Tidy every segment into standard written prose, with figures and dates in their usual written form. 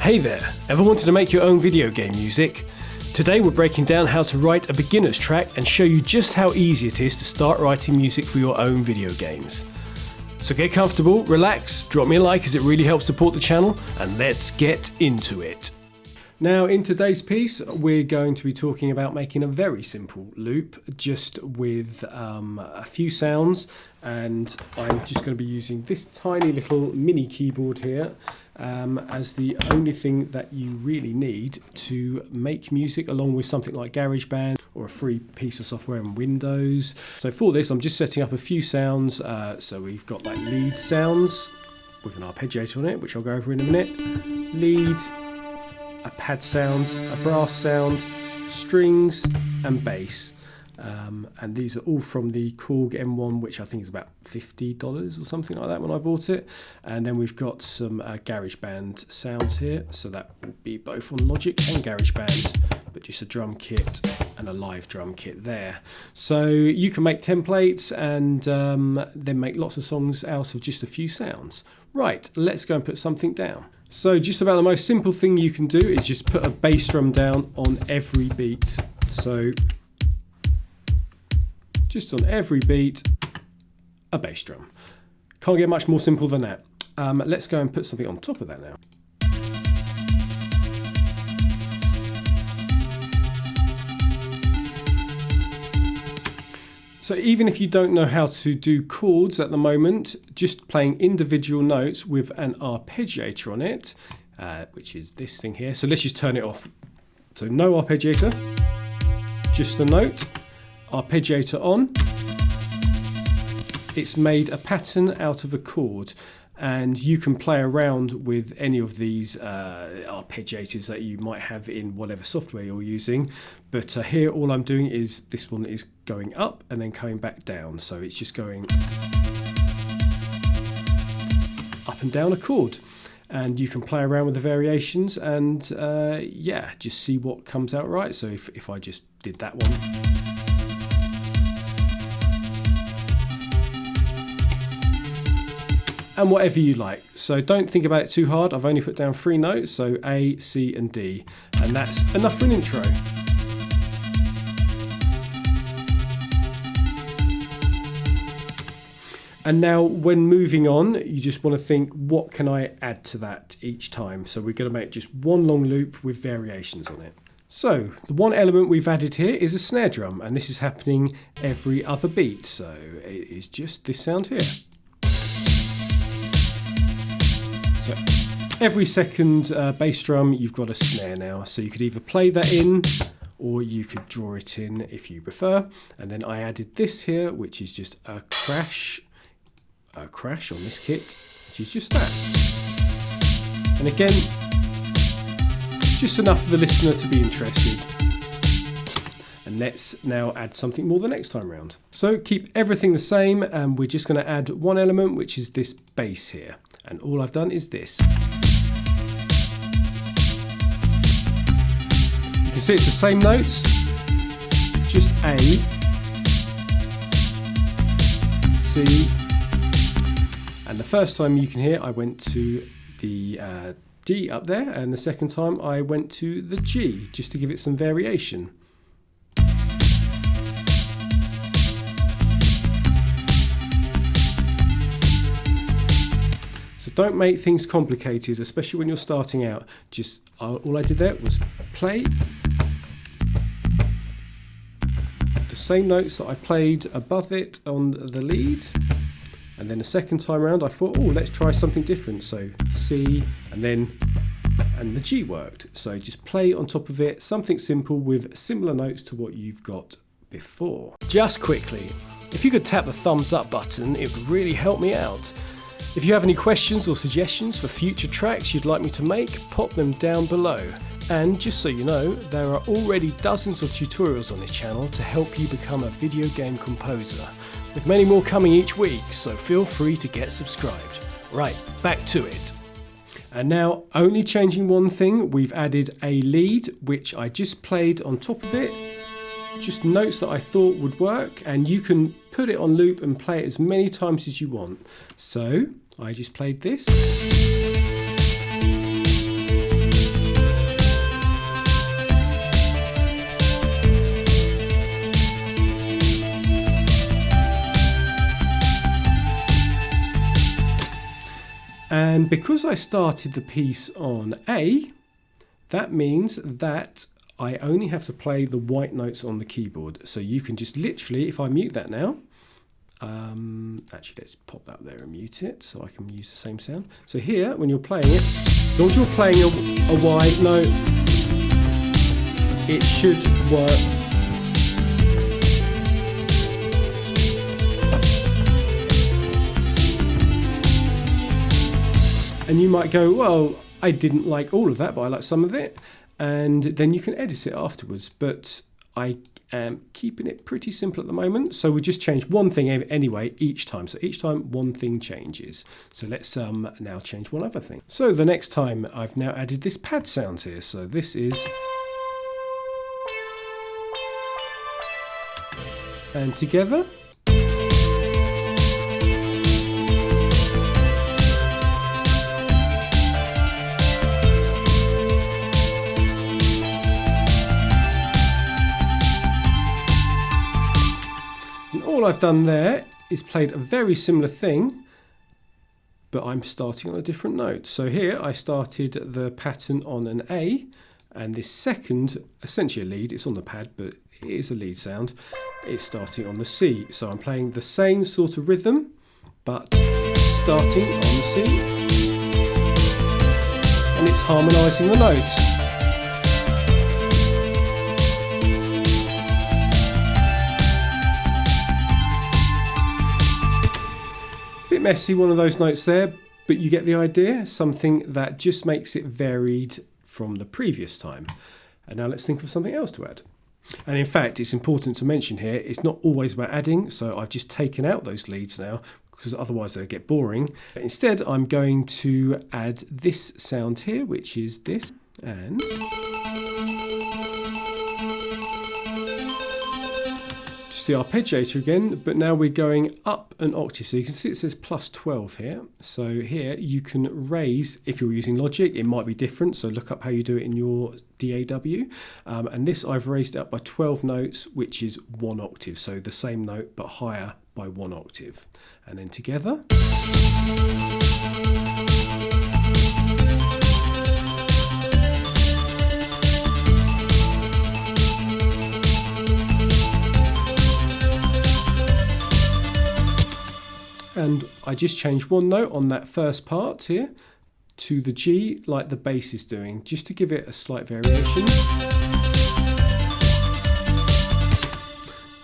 Hey there, ever wanted to make your own video game music? Today we're breaking down how to write a beginner's track and show you just how easy it is to start writing music for your own video games. So get comfortable, relax, drop me a like as it really helps support the channel, and let's get into it. Now in today's piece we're going to be talking about making a very simple loop just with a few sounds, and I'm just going to be using this tiny little mini keyboard here as the only thing that you really need to make music, along with something like GarageBand or a free piece of software in Windows. So for this I'm just setting up a few sounds. So we've got like lead sounds with an arpeggiator on it, which I'll go over in a minute. Lead, a pad sound, a brass sound, strings and bass. And these are all from the Korg M1, which I think is about $50 or something like that when I bought it. And then we've got some GarageBand sounds here, so that will be both on Logic and GarageBand, but just a drum kit and a live drum kit there. So you can make templates and then make lots of songs out of just a few sounds. Right, let's go and put something down. So just about the most simple thing you can do is just put a bass drum down on every beat. So just on every beat, a bass drum. Can't get much more simple than that. Let's go and put something on top of that now. So even if you don't know how to do chords at the moment, just playing individual notes with an arpeggiator on it, which is this thing here. So let's just turn it off. So no arpeggiator, just a note. Arpeggiator on. It's made a pattern out of a chord, and you can play around with any of these arpeggiators that you might have in whatever software you're using. But here all I'm doing is this one is going up and then coming back down, so it's just going up and down a chord, and you can play around with the variations and yeah, just see what comes out right. So if I just did that one, and whatever you like. So don't think about it too hard. I've only put down 3 notes, so A, C and D, and that's enough for an intro. And now when moving on, you just want to think, what can I add to that each time? So we're going to make just one long loop with variations on it. So the one element we've added here is a snare drum, and this is happening every other beat. So it is just this sound here. So every second bass drum you've got a snare now, so you could either play that in or you could draw it in if you prefer. And then I added this here, which is just a crash on this kit, which is just that. And again, just enough for the listener to be interested. And let's now add something more the next time round. So keep everything the same, and we're just going to add one element, which is this bass here. And all I've done is this. You can see it's the same notes, just A, C, and the first time you can hear I went to the D up there, and the second time I went to the G, just to give it some variation. Don't make things complicated, especially when you're starting out. Just all I did there was play the same notes that I played above it on the lead, and then the second time around I thought, oh, let's try something different. So C and the G worked. So just play on top of it, something simple with similar notes to what you've got before. Just quickly, if you could tap the thumbs up button, it would really help me out. If you have any questions or suggestions for future tracks you'd like me to make, pop them down below. And just so you know, there are already dozens of tutorials on this channel to help you become a video game composer, with many more coming each week, so feel free to get subscribed. Right, back to it. And now, only changing one thing, we've added a lead, which I just played on top of it. Just notes that I thought would work, and you can put it on loop and play it as many times as you want. So I just played this. And because I started the piece on A, that means that I only have to play the white notes on the keyboard. So you can just literally, if I mute that now, actually let's pop that there and mute it so I can use the same sound. So here, when you're playing it, as long as you're playing a white note, it should work. And you might go, well, I didn't like all of that, but I like some of it. And then you can edit it afterwards. But I am keeping it pretty simple at the moment. So we just change one thing anyway each time. So each time one thing changes. So let's now change one other thing. So the next time I've now added this pad sound here. So this is... and together. All I've done there is played a very similar thing, but I'm starting on a different note. So here I started the pattern on an A, and this second, essentially a lead, it's on the pad, but it is a lead sound, it's starting on the C. So I'm playing the same sort of rhythm, but starting on the C, and it's harmonising the notes. Bit messy, one of those notes there, but you get the idea. Something that just makes it varied from the previous time. And now let's think of something else to add. And in fact, it's important to mention here, it's not always about adding, so I've just taken out those leads now, because otherwise they'll get boring. But instead, I'm going to add this sound here, which is this, and... the arpeggiator again, but now we're going up an octave. So you can see it says plus 12 here. So here you can raise, if you're using Logic, it might be different. So look up how you do it in your DAW. And this I've raised it up by 12 notes, which is 1 octave. So the same note, but higher by 1 octave. And then together. And I just changed one note on that first part here to the G, like the bass is doing, just to give it a slight variation.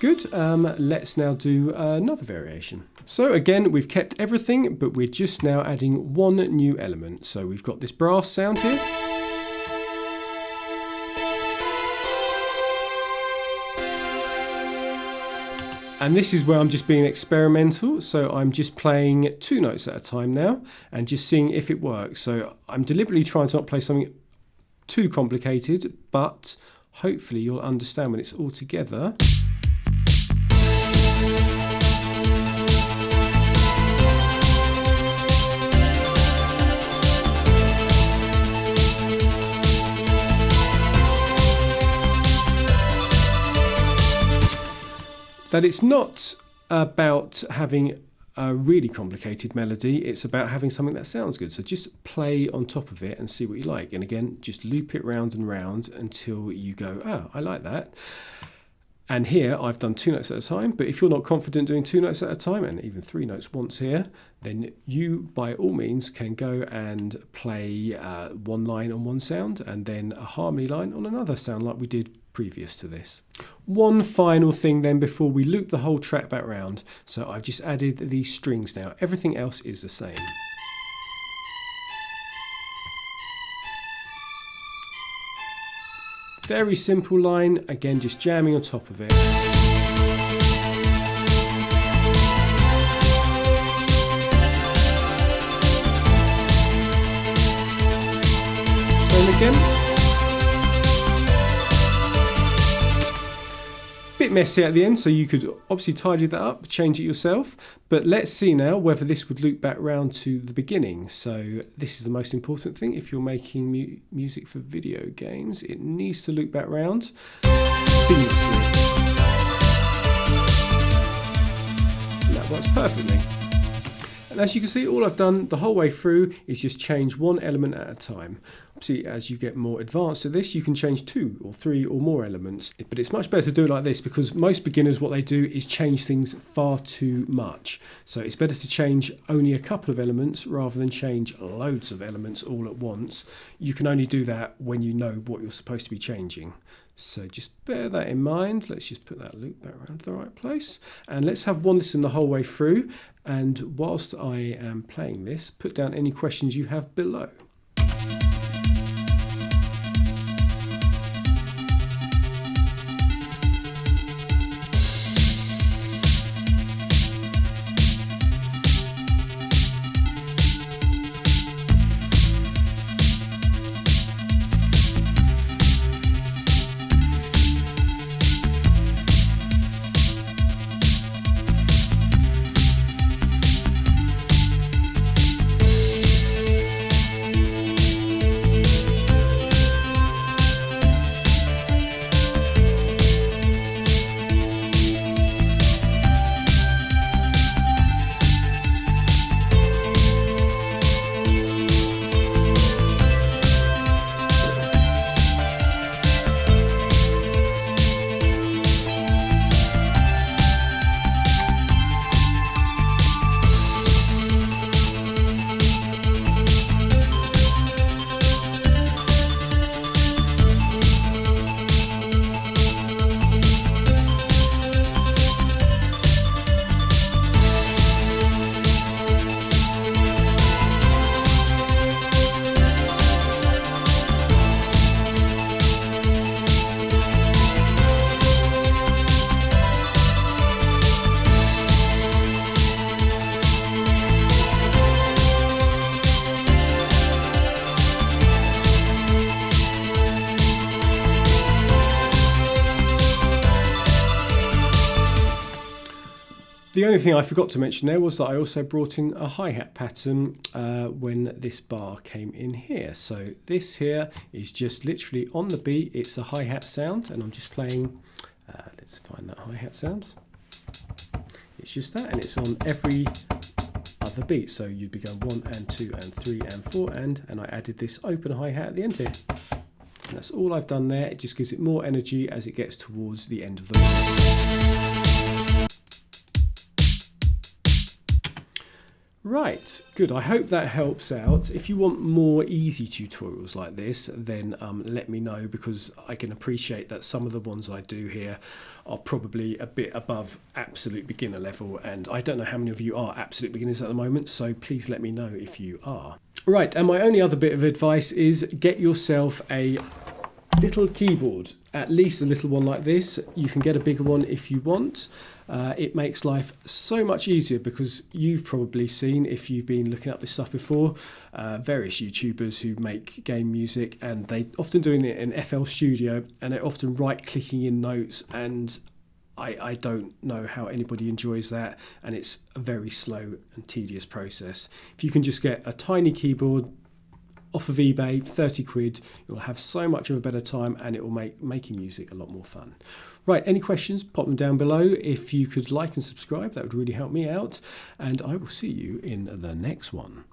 Good, let's now do another variation. So again, we've kept everything, but we're just now adding one new element. So we've got this brass sound here. And this is where I'm just being experimental, so I'm just playing 2 notes at a time now and just seeing if it works. So I'm deliberately trying to not play something too complicated, but hopefully you'll understand when it's all together. That it's not about having a really complicated melody, it's about having something that sounds good. So just play on top of it and see what you like. And again, just loop it round and round until you go, oh, I like that. And here I've done 2 notes at a time, but if you're not confident doing 2 notes at a time, and even 3 notes once here, then you by all means can go and play 1 line on one sound and then a harmony line on another sound like we did previous to this. One final thing then before we loop the whole track back round. So I've just added these strings now. Everything else is the same. Very simple line, again just jamming on top of it. And again. Bit messy at the end, so you could obviously tidy that up, change it yourself, but let's see now whether this would loop back round to the beginning. So this is the most important thing. If you're making music for video games, it needs to loop back round seamlessly. And that works perfectly. And as you can see, all I've done the whole way through is just change one element at a time. Obviously, as you get more advanced at this, you can change 2 or 3 or more elements. But it's much better to do it like this because most beginners, what they do is change things far too much. So it's better to change only a couple of elements rather than change loads of elements all at once. You can only do that when you know what you're supposed to be changing. So just bear that in mind. Let's just put that loop back around to the right place. And let's have one listen the whole way through. And whilst I am playing this, put down any questions you have below. The only thing I forgot to mention there was that I also brought in a hi-hat pattern when this bar came in here. So this here is just literally on the beat, it's a hi-hat sound, and I'm just playing, let's find that hi-hat sound. It's just that, and it's on every other beat. So you'd be going 1 and 2 and 3 and 4 and I added this open hi-hat at the end here. And that's all I've done there. It just gives it more energy as it gets towards the end of the line. Right, good. I hope that helps out. If you want more easy tutorials like this, then let me know, because I can appreciate that some of the ones I do here are probably a bit above absolute beginner level, and I don't know how many of you are absolute beginners at the moment, so please let me know if you are. Right, and my only other bit of advice is get yourself a little keyboard, at least a little one like this. You can get a bigger one if you want. It makes life so much easier, because you've probably seen, if you've been looking up this stuff before, various YouTubers who make game music, and they often doing it in FL Studio, and they're often right clicking in notes, and I don't know how anybody enjoys that, and it's a very slow and tedious process. If you can just get a tiny keyboard off of eBay, 30 quid, you'll have so much of a better time, and it will make making music a lot more fun. Right, any questions, pop them down below. If you could like and subscribe, that would really help me out, and I will see you in the next one.